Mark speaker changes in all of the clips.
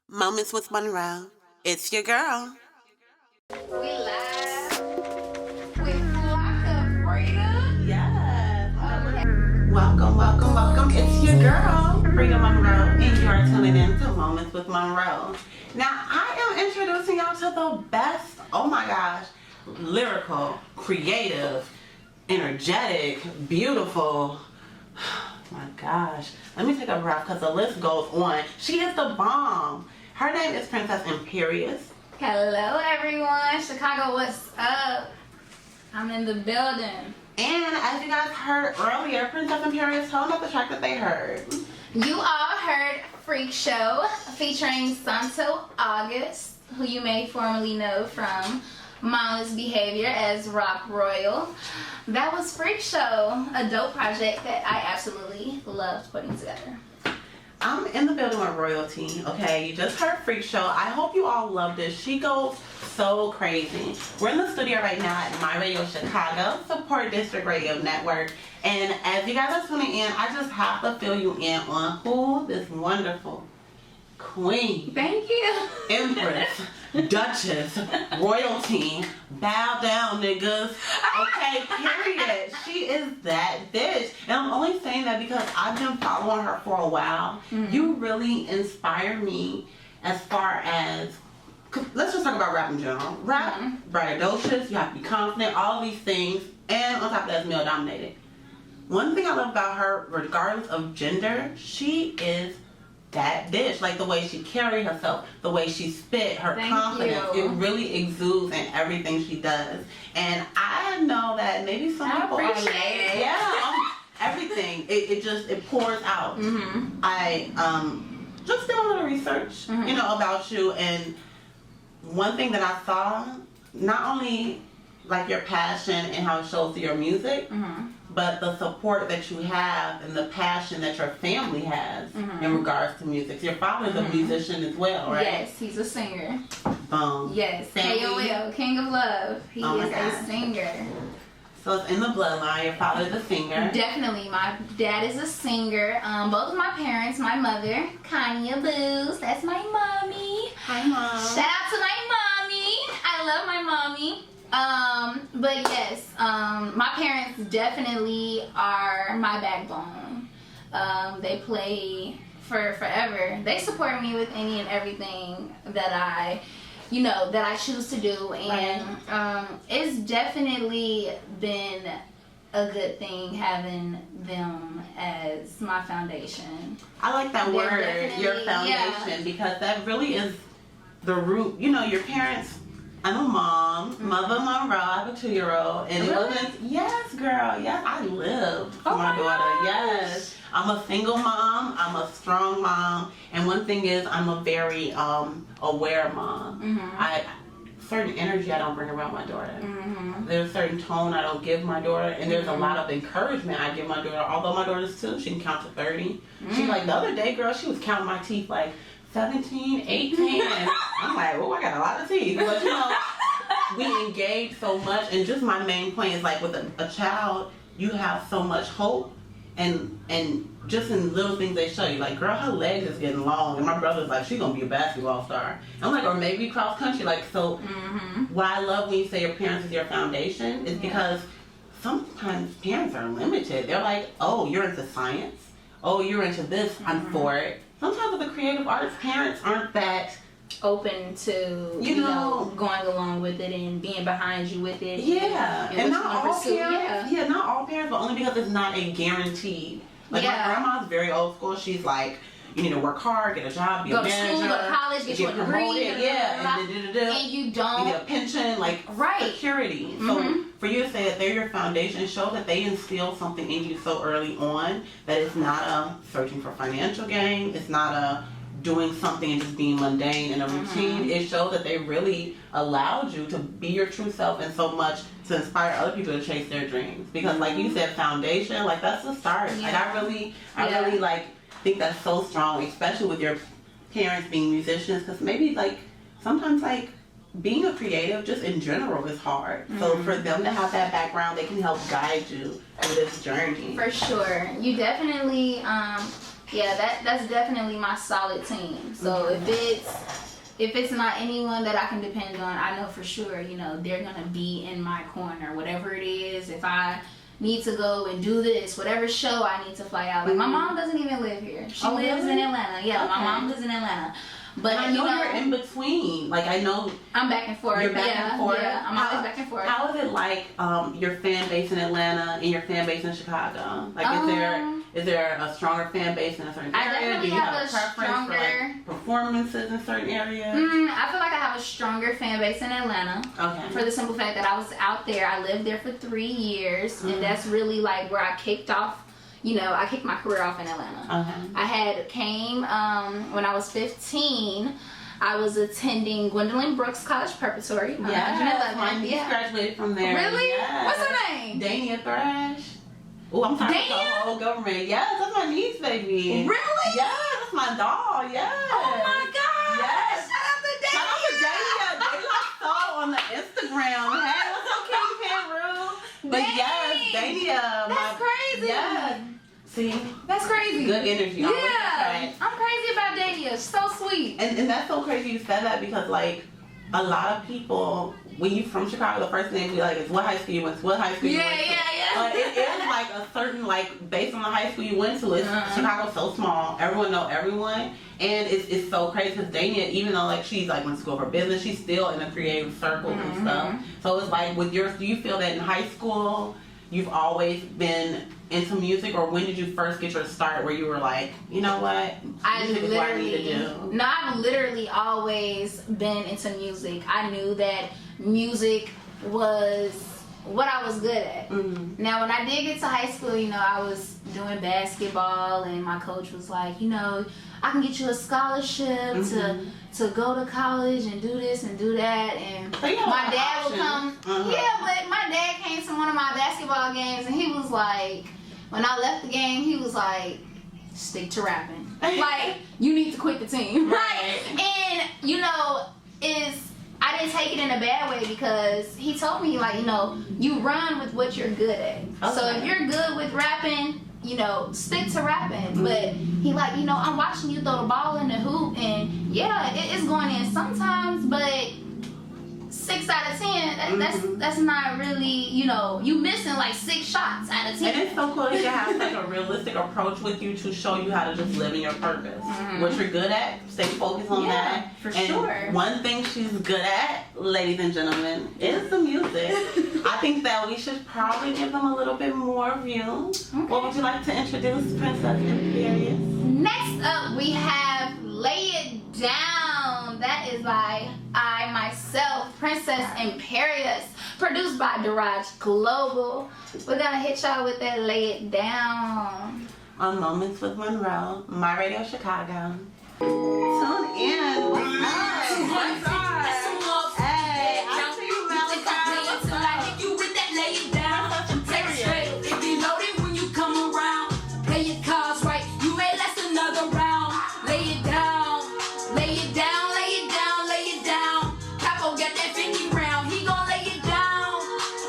Speaker 1: Moments with Monroe. It's your girl.
Speaker 2: We live with Frida.
Speaker 1: Yes. Welcome. It's your girl, Frida Monroe, and you are tuning in to Moments with Monroe. Now, I am introducing y'all to the best, oh my gosh, lyrical, creative, energetic, beautiful, my gosh. Let me take a breath because the list goes on. She is the bomb. Her name is Princess Emperious.
Speaker 2: Hello, everyone. Chicago, what's up? I'm in the building.
Speaker 1: And as you guys heard earlier, Princess Emperious told us the track that they heard.
Speaker 2: You all heard Freak Show featuring Santo August, who you may formerly know from Mindless Behavior as Rock Royal. That was Freak Show, a dope project that I absolutely loved putting together.
Speaker 1: I'm in the building with royalty, okay? You just heard Freak Show. I hope you all love this. She goes so crazy. We're in the studio right now at My Radio Chicago, Support District Radio Network. And as you guys are tuning in, I just have to fill you in on who this wonderful queen,
Speaker 2: Thank you.
Speaker 1: empress, duchess, royalty, bow down niggas, okay, period. She is that bitch. And I'm only saying that because I've been following her for a while. You really inspire me as far as, let's just talk about rap in general. Rap, braggadocious, you have to be confident, all these things, and on top of that, it's male dominated. One thing I love about her, regardless of gender, she is that bitch. Like the way she carries herself, the way she spit, her confidence, it really exudes in everything she does. And I know that maybe some people are
Speaker 2: appreciate it.
Speaker 1: Everything. It pours out. I just did a little research, about you, and one thing that I saw, not only like your passion and how it shows through your music, but the support that you have and the passion that your family has in regards to music. Your father's a musician as well, right?
Speaker 2: Yes, he's a singer.
Speaker 1: Boom.
Speaker 2: Yes, KOL, King of Love. He is a singer.
Speaker 1: So it's in the bloodline. Your father's a singer.
Speaker 2: Definitely. My dad is a singer. Both of my parents, my mother, Kanya Booz, that's my mommy.
Speaker 1: Hi, Mom.
Speaker 2: Shout out to my mommy. I love my mommy. But yes, my parents definitely are my backbone. They play for forever. They support me with any and everything that I choose to do, and it's definitely been a good thing having them as my foundation.
Speaker 1: I like that word, your foundation, because that really is the root. Your parents. I'm a mom, Mother Monroe. I have a 2-year-old, and it wasn't. Yes, girl. Yes, I live for my daughter. Yes, I'm a single mom. I'm a strong mom, and one thing is, I'm a very aware mom. Certain energy I don't bring around my daughter. There's a certain tone I don't give my daughter, and there's a lot of encouragement I give my daughter. Although my daughter's 2, she can count to 30. She's like, the other day, girl, she was counting my teeth like 17, 18, and I'm like, oh, I got a lot of teeth. But we engage so much, and just my main point is like with a child, you have so much hope, and just in little things they show you, like, girl, her legs is getting long, and my brother's like, she's gonna be a basketball star. I'm like, or maybe cross country, like, so what I love when you say your parents is your foundation is because sometimes parents are limited. They're like, oh, you're into science, oh, you're into this, I'm for it. Sometimes with the creative arts, parents aren't that
Speaker 2: open to going along with it and being behind you with it.
Speaker 1: Yeah, and not all parents. Yeah, not all parents, but only because it's not a guaranteed. Like my grandma's very old school. She's like, you need to work hard, get a job, be a manager,
Speaker 2: go to school, go to college, get you a degree,
Speaker 1: and
Speaker 2: you don't
Speaker 1: get a pension, like security. So for you to say that they're your foundation shows that they instill something in you so early on that it's not a searching for financial gain, it's not a doing something and just being mundane in a routine. It shows that they really allowed you to be your true self and so much to inspire other people to chase their dreams. Because like you said, foundation, like that's the start. Like I really like think that's so strong, especially with your parents being musicians, because maybe like sometimes like being a creative just in general is hard. So for them to have that background, they can help guide you through this journey.
Speaker 2: For sure. You definitely yeah, that's definitely my solid team. So if it's not anyone that I can depend on, I know for sure, you know, they're gonna be in my corner, whatever it is. If I need to go and do this, whatever show I need to fly out. Like my mom doesn't even live here. She lives in Atlanta. Yeah, my mom lives in Atlanta. But
Speaker 1: and I know you're in between. Like I know
Speaker 2: I'm back and forth.
Speaker 1: You're back and forth.
Speaker 2: Yeah, I'm always back and forth.
Speaker 1: How is it like your fan base in Atlanta and your fan base in Chicago? Like is there a stronger fan base in a certain area?
Speaker 2: I definitely
Speaker 1: Do you have a preference
Speaker 2: stronger
Speaker 1: for like performances in certain areas?
Speaker 2: I feel like I have a stronger fan base in Atlanta.
Speaker 1: Okay.
Speaker 2: For the simple fact that I was out there. I lived there for 3 years, and that's really like where I kicked off. You know, I kicked my career off in Atlanta. I had came when I was 15. I was attending Gwendolyn Brooks College Preparatory.
Speaker 1: Yeah, my niece graduated from there.
Speaker 2: Really?
Speaker 1: Yes.
Speaker 2: What's her name?
Speaker 1: Dania Thrash. Oh, I'm sorry for the whole government. Yes, that's my niece, baby.
Speaker 2: Really?
Speaker 1: Yeah, that's my doll. Yes.
Speaker 2: Oh my God.
Speaker 1: Yes.
Speaker 2: Shout out to Dania.
Speaker 1: Shout out to Dania. They like so on the Instagram. Hey, what's up, King Peru? But yes, Dania.
Speaker 2: That's crazy.
Speaker 1: Yes. See?
Speaker 2: That's crazy.
Speaker 1: Good energy.
Speaker 2: Yeah. I'm crazy about Dania. So sweet.
Speaker 1: And that's so crazy you said that because like a lot of people, when you from Chicago, the first thing they be like is what high school you went to, what high school you went to. But it is like a certain, like, based on the high school you went to, it's Chicago's so small, everyone know everyone, and it's so crazy because Dania, even though like she's like went to school for business, she's still in the creative circle and stuff. So it's like with yours, do you feel that in high school you've always been into music, or when did you first get your start where you were like, you know what, music is what I need to do?
Speaker 2: No, I've literally always been into music. I knew that music was what I was good at. Now, when I did get to high school, you know, I was doing basketball, and my coach was like, you know, I can get you a scholarship to go to college and do this and do that. And my dad would come. Yeah, but my dad came to one of my basketball games, and he was like, when I left the game, he was like, stick to rapping. Like, you need to quit the team.
Speaker 1: Right.
Speaker 2: And, you know, I didn't take it in a bad way because he told me, like, you know, you run with what you're good at. So if you're good with rapping, you know, stick to rapping. But he like, you know, I'm watching you throw the ball in the hoop, and yeah, it's going in sometimes, but 6 out of 10, that's not really, you know, you missing like 6 shots out of 10.
Speaker 1: And it's so cool that you have like a realistic approach with you to show you how to just live in your purpose. What you're good at, stay focused on that.
Speaker 2: For
Speaker 1: and
Speaker 2: sure.
Speaker 1: One thing she's good at, ladies and gentlemen, is the music. I think that we should probably give them a little bit more view. What would you like to introduce, Princess Emperious?
Speaker 2: Next up, we have Lay It Down. That is by I myself, Princess Emperious, produced by Tr3asyfromthechi Global. We're gonna hit y'all with that Lay It Down.
Speaker 1: On Moments with Monroe, My Radio Chicago. Tune in. What's up? Hey, I see you, Malachi.
Speaker 3: Till I hit you with that lay it down. Take it straight. If you loaded when you come around, play your cards right. You may last another round. Lay it down. Lay it down. Lay it down. Lay it down. Capo got that 50 round. He gon' lay it down.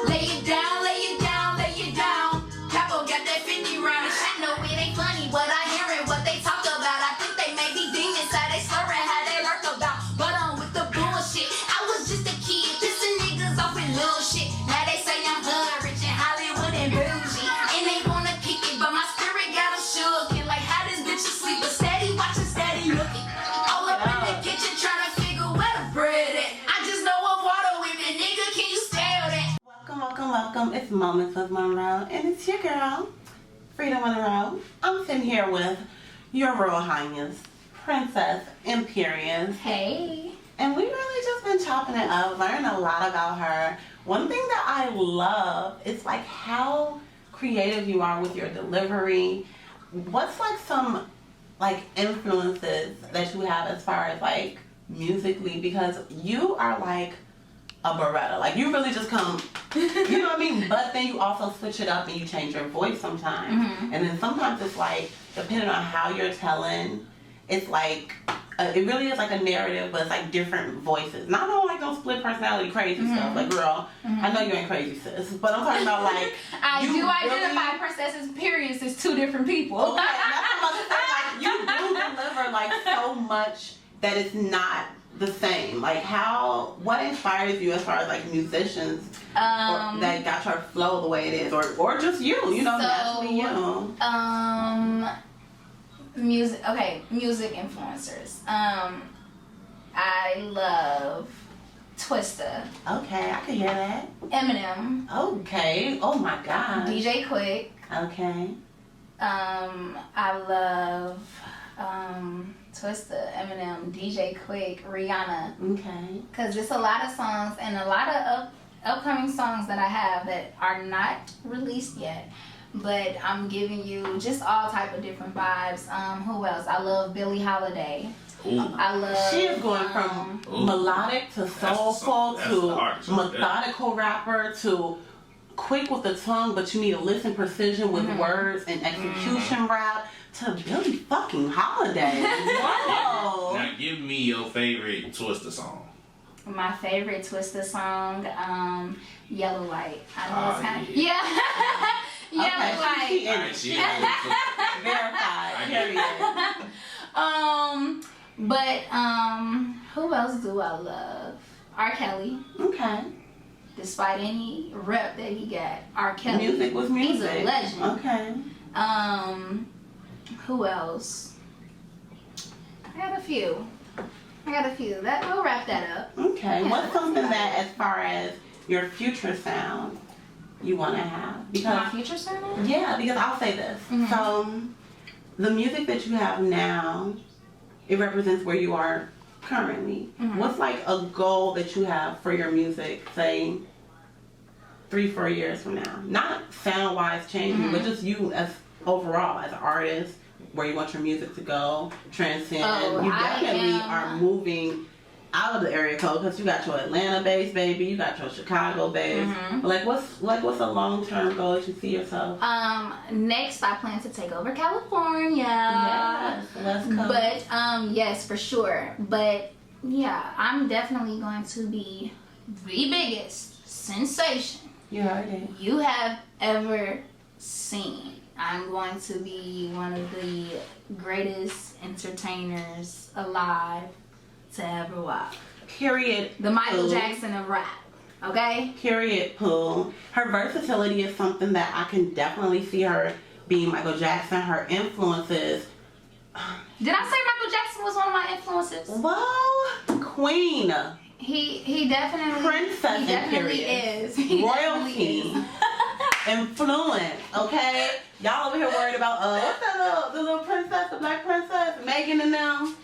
Speaker 3: Lay it down. Lay it down. Lay it down. Capo got that 50 round.
Speaker 2: I know it ain't funny, but I hear it, what they talk about. I think they may be demons, how they slurring, how they lurk about. But with the bullshit, I was just a kid, pissing niggas off with little shit. Now they say I'm hood, rich in Hollywood and bougie, and they wanna kick it, but my spirit got them shook. And like how this bitch asleep, but steady watching, steady looking. All up in the kitchen trying to figure where the bread at. I just know what water with it, nigga, can you spell that?
Speaker 1: Welcome, welcome, welcome. It's Moments with Monroe, and it's your girl, Frida Monroe. I'm sitting here with your Royal Highness, Princess Emperious.
Speaker 2: Hey.
Speaker 1: And we really just been chopping it up, learning a lot about her. One thing that I love is like how creative you are with your delivery. What's like some like influences that you have as far as like musically, because you are like a Beretta. Like you really just come, you know what I mean? But then you also switch it up and you change your voice sometimes. And then sometimes it's like, depending on how you're telling, it's like, it really is like a narrative, but it's like different voices. Not all like those split personality crazy stuff. Like girl, I know you ain't crazy sis, but I'm talking about like
Speaker 2: I
Speaker 1: you
Speaker 2: do
Speaker 1: really,
Speaker 2: identify Princess Emperious as 2 different people.
Speaker 1: Okay, and that's what I'm saying. Like you do deliver like so much that it's not the same. Like what inspires you as far as like musicians or that got your flow the way it is, or just you know, naturally you.
Speaker 2: Music influencers. I love Twista.
Speaker 1: Okay, I can hear that.
Speaker 2: Eminem.
Speaker 1: Okay. Oh my God.
Speaker 2: DJ Quick.
Speaker 1: Okay.
Speaker 2: I love Twista, Eminem, DJ Quick, Rihanna.
Speaker 1: Okay.
Speaker 2: Because there's a lot of songs and a lot of upcoming songs that I have that are not released yet. But I'm giving you just all type of different vibes. Who else? I love Billie Holiday.
Speaker 4: Ooh.
Speaker 2: I love.
Speaker 1: She is going from melodic to soulful to methodical rapper to quick with the tongue, but you need to listen precision with words and execution rap to Billie fucking Holiday. Whoa!
Speaker 4: Now give me your favorite Twista song.
Speaker 2: My favorite Twista song, Yellow Light. I know it's kind of Yellow Light.
Speaker 4: Alright, she
Speaker 1: verified. Period.
Speaker 2: But who else do I love? R. Kelly.
Speaker 1: Okay.
Speaker 2: Despite any rep that he got, R. Kelly.
Speaker 1: Music was music.
Speaker 2: He's a legend.
Speaker 1: Okay.
Speaker 2: Who else? I got a few. That we'll wrap that up.
Speaker 1: Okay.
Speaker 2: Yeah,
Speaker 1: What's something that, as far as your future sound, you want to have? Because
Speaker 2: my future sound?
Speaker 1: yeah, because I'll say this. So, the music that you have now, it represents where you are currently. What's like a goal that you have for your music, say 3-4 years from now? Not sound wise changing, but just you as overall as an artist, where you want your music to go, transcend. You definitely are moving out of the area code because you got your Atlanta base, baby. You got your Chicago base. Like what's a long term goal that you see yourself?
Speaker 2: Next, I plan to take over California.
Speaker 1: Yes, let's go.
Speaker 2: But yes, for sure. But yeah, I'm definitely going to be the biggest sensation
Speaker 1: You already.
Speaker 2: you have ever seen. I'm going to be one of the greatest entertainers alive to ever walk.
Speaker 1: Period.
Speaker 2: The Michael
Speaker 1: Pooh.
Speaker 2: Jackson of rap. Okay?
Speaker 1: Period, Pooh. Her versatility is something that I can definitely see her being Michael Jackson. Her influences.
Speaker 2: Did I say Michael Jackson was one of my influences?
Speaker 1: Well, Queen.
Speaker 2: He definitely
Speaker 1: Princess
Speaker 2: he definitely
Speaker 1: Emperious.
Speaker 2: is. He
Speaker 1: Royalty.
Speaker 2: definitely is.
Speaker 1: Influence, okay? Y'all over here worried about what's that the little princess, the black princess, Megan and them.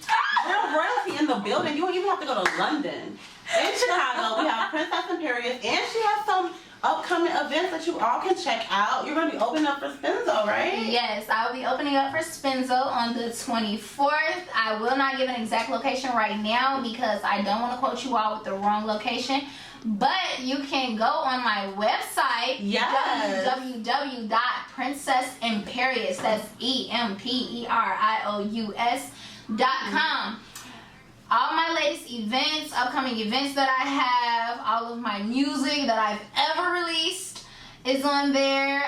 Speaker 1: Real royalty in the building. You don't even have to go to London. In Chicago, we have Princess Emperious, and she has some upcoming events that you all can check out. You're gonna be opening up for Spinzo, right?
Speaker 2: Yes, I will be opening up for Spinzo on the 24th. I will not give an exact location right now because I don't want to quote you all with the wrong location. But you can go on my website,
Speaker 1: Yes.
Speaker 2: www.princessemperious, that's EMPERIOUS.com. All my latest events, upcoming events that I have, all of my music that I've ever released is on there.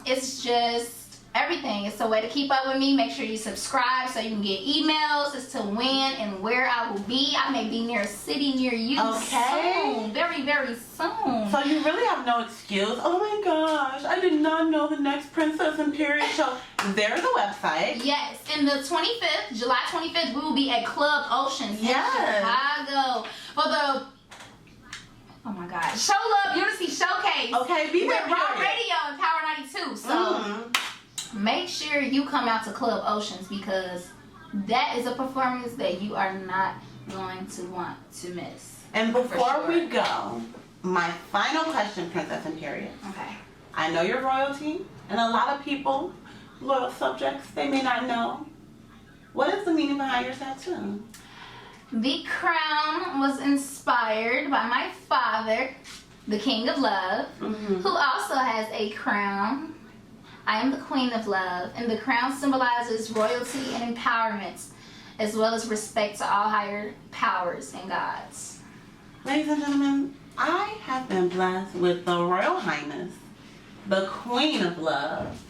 Speaker 2: It's just everything. It's a way to keep up with me. Make sure you subscribe so you can get emails as to when and where I will be. I may be near a city near you soon. Very, very soon.
Speaker 1: So you really have no excuse. Oh my gosh, I did not know the next Princess Emperious show. There's a website.
Speaker 2: Yes, and the 25th, July 25th, we will be at Club Oceans in Chicago for the, oh my God, Show Love Unity Showcase.
Speaker 1: Okay, be
Speaker 2: with
Speaker 1: there.
Speaker 2: Raw Radio and Power 92. So make sure you come out to Club Oceans because that is a performance that you are not going to want to miss.
Speaker 1: And before we go, my final question, Princess Emperious.
Speaker 2: Okay.
Speaker 1: I know you're royalty, and a lot of people, loyal subjects, they may not know. What is the meaning behind your tattoo?
Speaker 2: The crown was inspired by my father, the King of Love, who also has a crown. I am the Queen of Love, and the crown symbolizes royalty and empowerment, as well as respect to all higher powers and gods.
Speaker 1: Ladies and gentlemen, I have been blessed with the Royal Highness, the Queen of Love,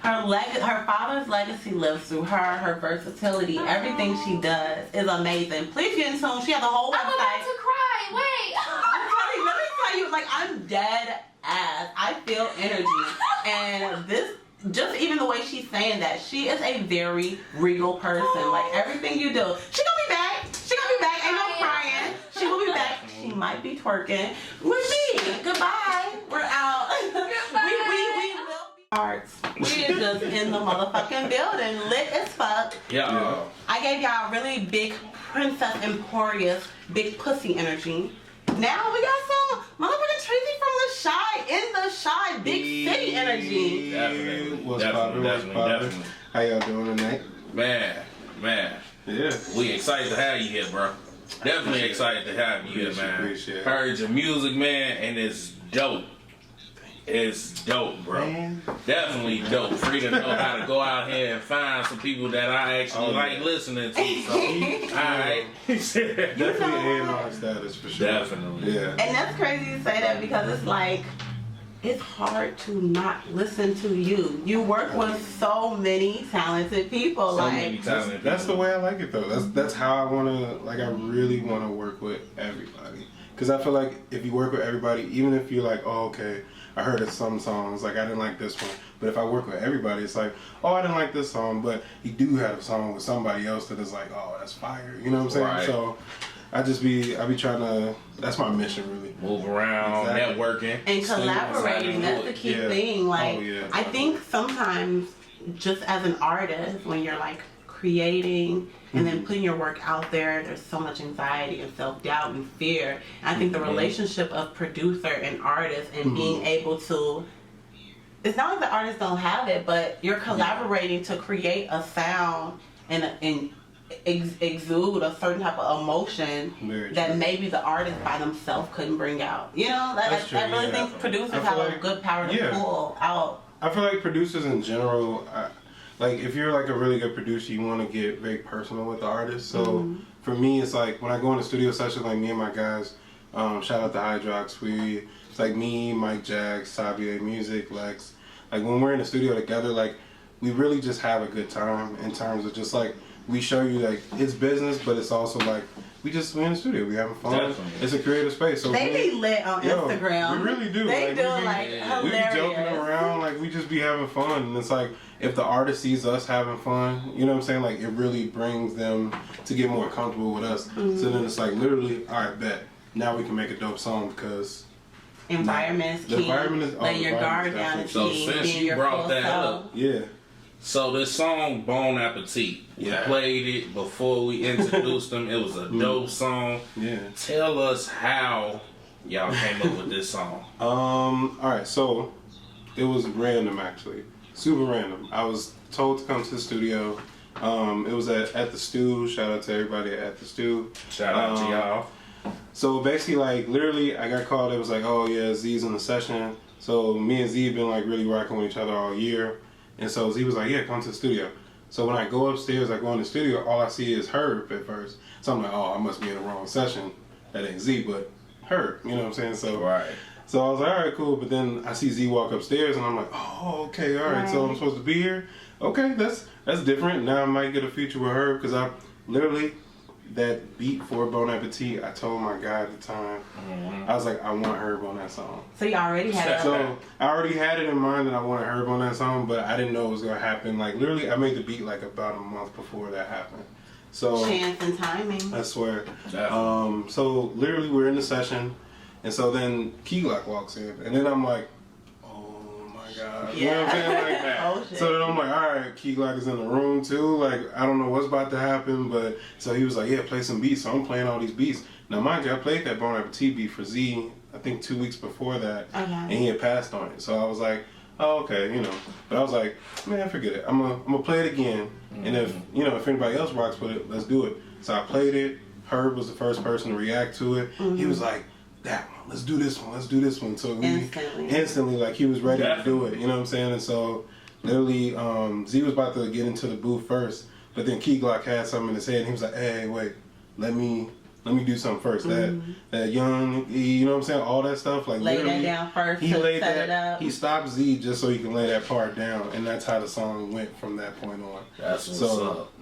Speaker 1: her father's legacy lives through her. Her versatility, everything she does is amazing. Please get in tune. She has a whole website.
Speaker 2: I'm about to cry. Wait.
Speaker 1: I'm telling you, let me tell you, like, I'm dead ass. I feel energy, and this. Just even the way she's saying that, she is a very regal person. Like, everything you do, she gonna be back. She gonna be back. Ain't no crying. She will be back. She might be twerking with me. Goodbye. We're out. We will be hearts. We are just in the motherfucking building, lit as fuck.
Speaker 4: Yeah.
Speaker 1: I gave y'all really big Princess Emperious, big pussy energy. Now we got some motherfucking Tr3asyfromthechi in the shy big city energy.
Speaker 4: Definitely.
Speaker 5: How y'all doing tonight?
Speaker 4: Man.
Speaker 5: Yeah.
Speaker 4: We excited to have you here, bro. Definitely excited to have you here, man.
Speaker 5: Appreciate it.
Speaker 4: Heard your music, man, and it's dope. It's dope, bro.
Speaker 5: Man.
Speaker 4: Definitely dope. Frida know how to go out here and find some people that I actually like listening to. So, alright.
Speaker 5: Definitely A&R status for sure.
Speaker 4: Definitely.
Speaker 5: Yeah.
Speaker 1: And that's crazy to say that because it's like, it's hard to not listen to you. You work with so many talented people.
Speaker 5: That's the way I like it though. That's how I wanna, like, I really wanna work with everybody. Cause I feel like if you work with everybody, even if you're like, oh, okay, I heard of some songs, like I didn't like this one. But if I work with everybody, it's like, oh, I didn't like this song, but you do have a song with somebody else that is like, oh, that's fire. You know what I'm saying?
Speaker 4: Right.
Speaker 5: So I be trying to, that's my mission really.
Speaker 4: Move around, networking.
Speaker 1: And collaborating, that's the key thing. Like, I think sometimes just as an artist, when you're like creating and then putting your work out there, there's so much anxiety and self-doubt and fear. And I think the relationship of producer and artist and being able to, it's not like the artists don't have it, but you're collaborating to create a sound and exude a certain type of emotion that maybe the artist by themselves couldn't bring out. You know, I really think producers have a good power to pull out.
Speaker 5: I feel like producers in general, like if you're like a really good producer, you want to get very personal with the artist. So for me, it's like when I go in a studio session, like me and my guys, shout out to Hydrox, it's like me, Mike Jax, Tabier Music, Lex. Like when we're in the studio together, like we really just have a good time in terms of just like, we show you like it's business, but it's also like we're in the studio, we having fun. Definitely. It's a creative space. So
Speaker 1: they be lit on Instagram.
Speaker 5: We really do.
Speaker 1: They hilarious.
Speaker 5: We be joking around, like we just be having fun, and it's like if the artist sees us having fun, you know what I'm saying? Like it really brings them to get more comfortable with us. So then it's like literally, all right, bet now we can make a dope song because
Speaker 1: environment is key. The environment is letting your guard down is key.
Speaker 4: So since you brought that up, So this song, Bon Appetit, we played it before we introduced them. It was a dope song.
Speaker 5: Yeah.
Speaker 4: Tell us how y'all came up with this song.
Speaker 5: Alright, so it was random actually. Super random. I was told to come to the studio. It was at the Stew. Shout out to everybody at the Stew.
Speaker 4: Shout out to y'all.
Speaker 5: So basically, like, literally, I got called. It was like, oh yeah, Z's in the session. So me and Z have been like really rocking with each other all year. And so Z was like, yeah, come to the studio. So when I go upstairs, I go in the studio, all I see is Herb at first. So I'm like, oh, I must be in the wrong session. That ain't Z, but Herb, you know what I'm saying? So so I was like, all right, cool. But then I see Z walk upstairs, and I'm like, oh, okay, all right. So I'm supposed to be here? Okay, that's different. Now I might get a feature with Herb, because I literally, that beat for Bon Appetit, I told my guy at the time, I was like, I want Herb on that song.
Speaker 1: So you already had it.
Speaker 5: So I already had it in mind that I wanted Herb on that song, but I didn't know it was gonna happen. Like literally, I made the beat like about a month before that happened. So
Speaker 1: chance and timing.
Speaker 5: I swear. So literally, we're in the session, and so then Key Glock walks in, and then I'm like, God. You know what I'm saying? Like, so then I'm like, all right, Key Glock is in the room too. Like, I don't know what's about to happen, but so he was like, yeah, play some beats. So I'm playing all these beats. Now, mind you, I played that Bon Appetit beat for Z, I think 2 weeks before that, and he had passed on it. So I was like, oh, okay, you know. But I was like, man, forget it. I'm gonna play it again, and if anybody else rocks with it, let's do it. So I played it. Herb was the first person to react to it. He was like, that one, let's do this one. So we instantly, like, he was ready to do it, you know what I'm saying? And so literally, Z was about to get into the booth first, but then Key Glock had something in his head, and he was like, hey, wait, let me let me do something first. That young, you know what I'm saying? All that stuff, like
Speaker 1: lay that down first.
Speaker 5: He laid
Speaker 1: set
Speaker 5: that.
Speaker 1: It up.
Speaker 5: He stopped Z just so he can lay that part down, and that's how the song went from that point on.
Speaker 4: That's what's up.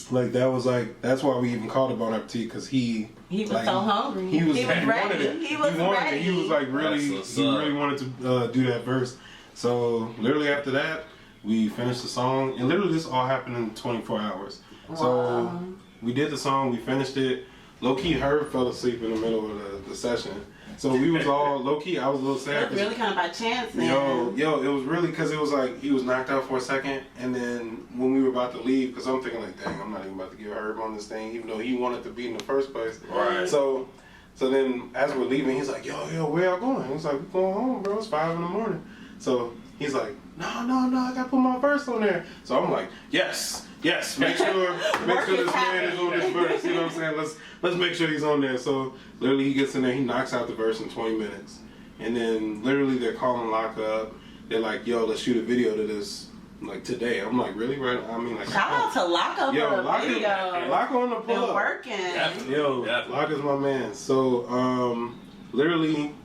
Speaker 5: Like that's why we even called it Bon Appetit, because he
Speaker 1: was so hungry.
Speaker 5: He was
Speaker 1: ready. He was ready.
Speaker 5: He was like really wanted to do that verse. So literally after that, we finished the song, and literally this all happened in 24 hours. Wow. So we did the song, we finished it. Low key, Herb fell asleep in the middle of the session. So we was all low key. I was a little sad.
Speaker 1: It was really kind of by chance, man.
Speaker 5: Yo, it was really because it was like he was knocked out for a second, and then when we were about to leave, because I'm thinking like, dang, I'm not even about to get Herb on this thing, even though he wanted to be in the first place.
Speaker 4: Right.
Speaker 5: So then as we're leaving, he's like, yo, where y'all going? He's like, we're going home, bro. It's 5 in the morning. So he's like, no, I gotta put my verse on there. So I'm like, yes, make sure this man is on this verse. You know what I'm saying? Let's make sure he's on there. So literally he gets in there, he knocks out the verse in 20 minutes. And then literally they're calling Lock up. They're like, yo, let's shoot a video to this like today. I'm like, really? Right? I mean, like,
Speaker 1: shout out to Lock up
Speaker 5: yo,
Speaker 1: for the
Speaker 5: Lock
Speaker 1: video.
Speaker 5: Lock on the pull up.
Speaker 1: Working.
Speaker 5: Yo, Lock is my man. So literally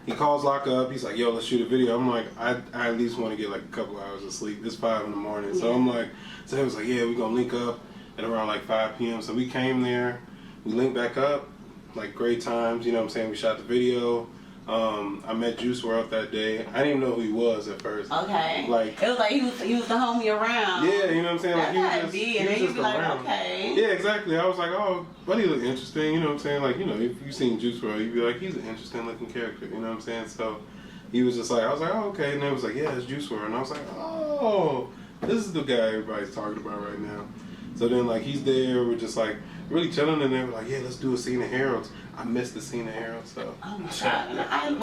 Speaker 5: he calls Lock up. He's like, yo, let's shoot a video. I'm like, I at least want to get like a couple hours of sleep. It's 5 in the morning. So I'm like, so he was like, yeah, we're going to link up at around like 5 p.m. So we came there. We linked back up. Like, great times. You know what I'm saying? We shot the video. I met Juice WRLD that day. I didn't even know who he was at first.
Speaker 1: Okay.
Speaker 5: Like,
Speaker 1: it was like he was the homie around.
Speaker 5: Yeah, you know what I'm saying?
Speaker 1: That's
Speaker 5: like,
Speaker 1: how it be, and then you'd be like,
Speaker 5: around.
Speaker 1: okay.
Speaker 5: Yeah, exactly. I was like, oh, buddy look interesting, you know what I'm saying? Like, you know, if you seen Juice WRLD, you'd be like, he's an interesting looking character, you know what I'm saying? So he was just like, I was like, oh, okay. And then it was like, yeah, it's Juice WRLD. And I was like, oh, this is the guy everybody's talking about right now. So then, like, he's there, we're just like, really chilling, and then we're like, yeah, let's do a scene of Harold's. I missed the scene of Harold's, so.
Speaker 1: Oh my God.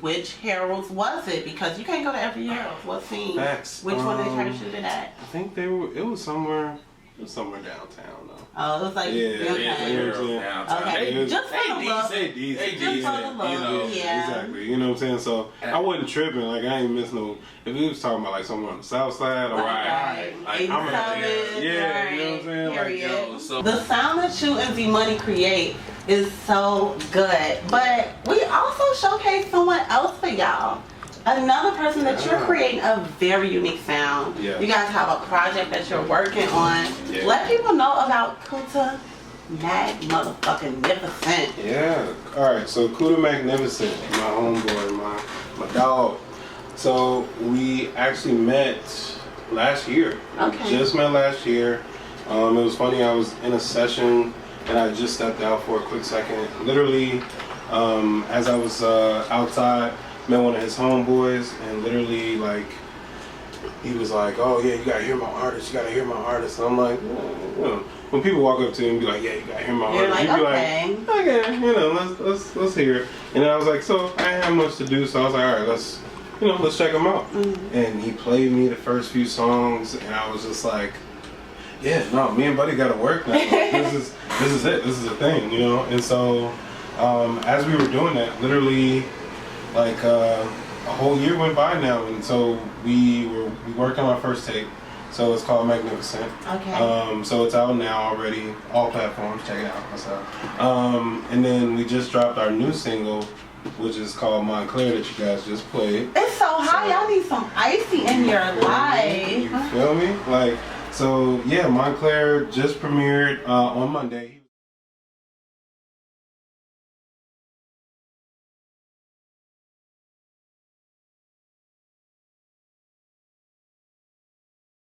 Speaker 1: Which Harold's was it? Because you can't go to every Harold's. What scene?
Speaker 5: Facts.
Speaker 1: Which one they tried to shoot it at?
Speaker 5: I think it was somewhere downtown though.
Speaker 1: Oh, it was like
Speaker 5: downtown.
Speaker 1: Okay, just for the love.
Speaker 5: They
Speaker 1: Just for the love.
Speaker 4: You know,
Speaker 5: exactly. You know what I'm saying? So I wasn't tripping. Like I ain't miss no. If we was talking about like somewhere on the south side, or
Speaker 1: right.
Speaker 5: like I'm
Speaker 1: right.
Speaker 5: you know what I'm saying?
Speaker 1: Period.
Speaker 5: Like, yo,
Speaker 1: so the sound that you and V Money create is so good, but we also showcase someone else for y'all. Another person that you're creating a very unique sound.
Speaker 5: Yeah.
Speaker 1: You guys have a project that you're working on.
Speaker 5: Yeah.
Speaker 1: Let people know about Kuta Magnificent.
Speaker 5: Yeah. All right. So Kuta Magnificent, my homeboy, my dog. So we actually met last year.
Speaker 1: Okay.
Speaker 5: Just met last year. It was funny. I was in a session and I just stepped out for a quick second. Literally, as I was outside, met one of his homeboys, and literally, like, he was like, oh yeah, you gotta hear my artist, And I'm like, you know, when people walk up to him and be like, yeah, you gotta hear my artist,
Speaker 1: like,
Speaker 5: he'd be
Speaker 1: okay.
Speaker 5: like, okay, you know, let's hear it. And then I was like, so I didn't have much to do, so I was like, all right, let's check him out. And he played me the first few songs, and I was just like, yeah, no, me and Buddy gotta work now. This is it. This is the thing, you know. And so, as we were doing that, literally, like a whole year went by now, and so we worked on our first tape. So it's called Magnificent.
Speaker 1: Okay.
Speaker 5: So it's out now already, all platforms. Check it out. Myself. And then we just dropped our new single, which is called Montclair, that you guys just played.
Speaker 1: It's so hot. Y'all need some icy in your life.
Speaker 5: You feel me? Like, so yeah, Montclair just premiered on Monday.